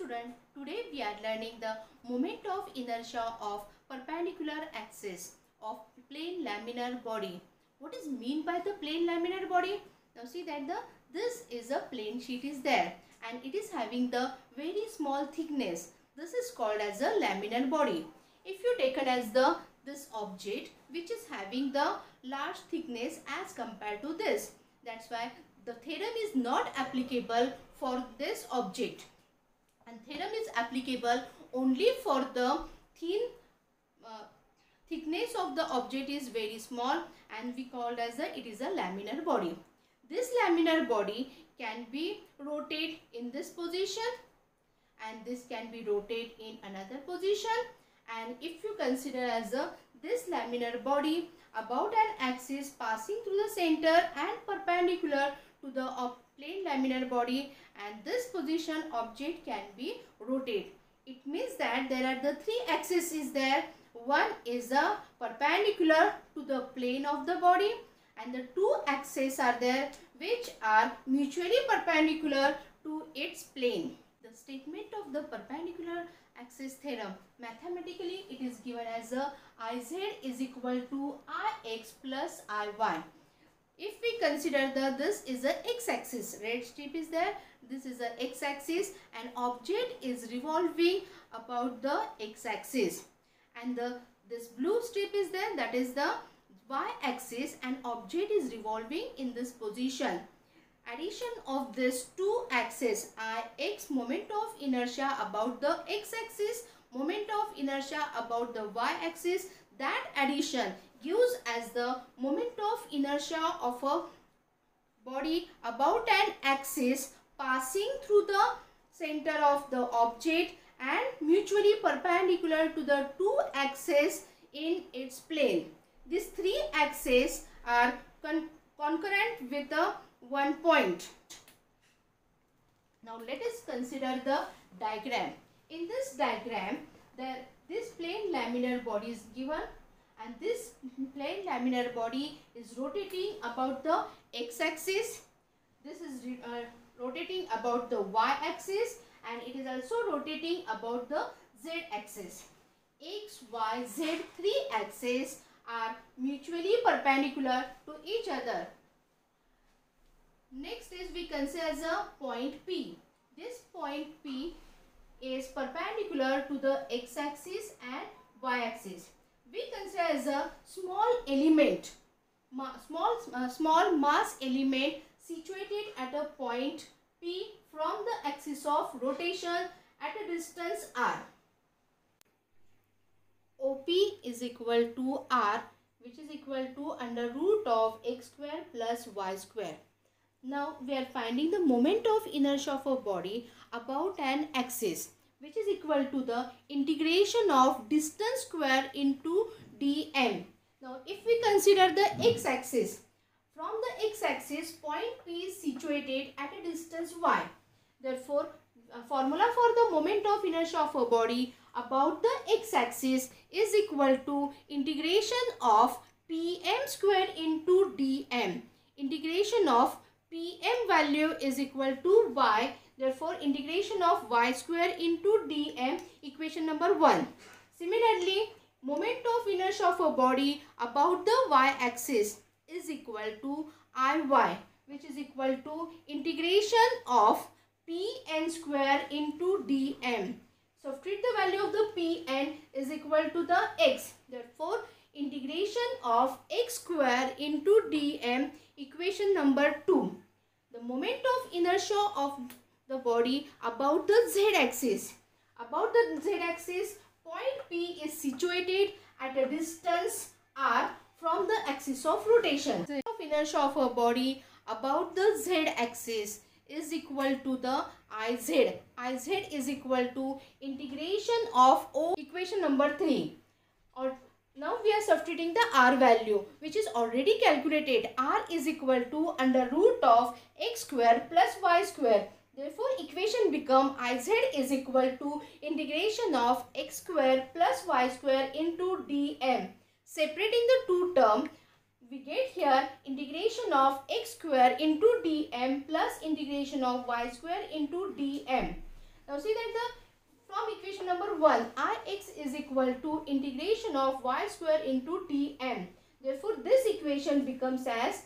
student, today we are learning the moment of inertia of perpendicular axis of plane laminar body. What is mean by the plane laminar body? Now see that this is a plane sheet is there and it is having the very small thickness. This is called as a laminar body. If you take it as this object which is having the large thickness as compared to this, that's why the theorem is not applicable for this object, and theorem is applicable only for the thickness of the object is very small, and we called as it is a laminar body. This laminar body can be rotated in this position and this can be rotated in another position. And if you consider as this laminar body about an axis passing through the center and perpendicular to the plane laminar body, and this position object can be rotated. It means that there are the three axes is there. One is perpendicular to the plane of the body and the two axes are there which are mutually perpendicular to its plane. The statement of the perpendicular axis theorem, mathematically it is given as Iz is equal to Ix plus Iy. If we consider this is a x-axis, red strip is there, this is a x-axis and object is revolving about the x-axis, and this blue strip is there, that is the y-axis, and object is revolving in this position. Addition of these two axes, Ix moment of inertia about the x-axis, moment of inertia about the y-axis, that addition gives as the moment of inertia of a body about an axis passing through the center of the object and mutually perpendicular to the two axes in its plane. These three axes are concurrent with one point. Now let us consider the diagram. In this diagram, this plane laminar body is given, and this plane laminar body is rotating about the x-axis. This is rotating about the y-axis, and it is also rotating about the z-axis. X, y, z three axes are mutually perpendicular to each other. Next is we consider as a point P. This point P is perpendicular to the x-axis and y-axis. We consider as a small element, small mass element situated at a point P from the axis of rotation at a distance r. OP is equal to r, which is equal to under root of x square plus y square. Now we are finding the moment of inertia of a body about an axis, which is equal to the integration of distance square into dm. Now if we consider the x-axis, from the x-axis point P is situated at a distance y. Therefore, formula for the moment of inertia of a body about the x-axis is equal to integration of pm square into dm. Integration of pm value is equal to y. Therefore, integration of y square into dm, equation number 1. Similarly, moment of inertia of a body about the y-axis is equal to Iy, which is equal to integration of Pn square into dm. Substitute the value of the Pn is equal to the x. Therefore, integration of x square into dm, equation number 2. The moment of inertia of the body about the z-axis. About the z-axis, point P is situated at a distance r from the axis of rotation. The moment of inertia of a body about the z-axis is equal to the Iz. Iz is equal to integration of O, equation number 3. Now we are substituting the r value, which is already calculated. R is equal to under root of x square plus y square. Therefore, equation become Iz is equal to integration of x square plus y square into dm. Separating the two terms, we get here integration of x square into dm plus integration of y square into dm. Now see that from equation number 1, Ix is equal to integration of y square into Tm. Therefore, this equation becomes as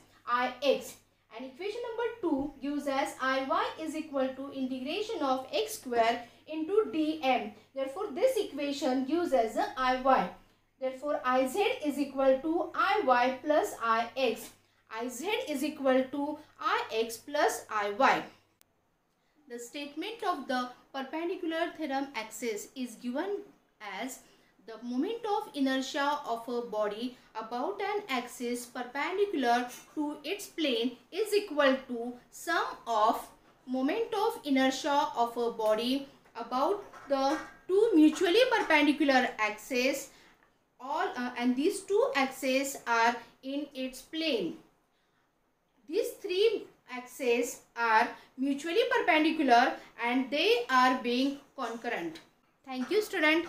Ix. And equation number 2 gives as Iy is equal to integration of x square into dm. Therefore, this equation gives as Iy. Therefore, Iz is equal to Iy plus Ix. Iz is equal to Ix plus Iy. The statement of the perpendicular theorem axis is given as the moment of inertia of a body about an axis perpendicular to its plane is equal to sum of moment of inertia of a body about the two mutually perpendicular axes, and these two axes are in its plane. These three axes are mutually perpendicular and they are being concurrent. Thank you, student.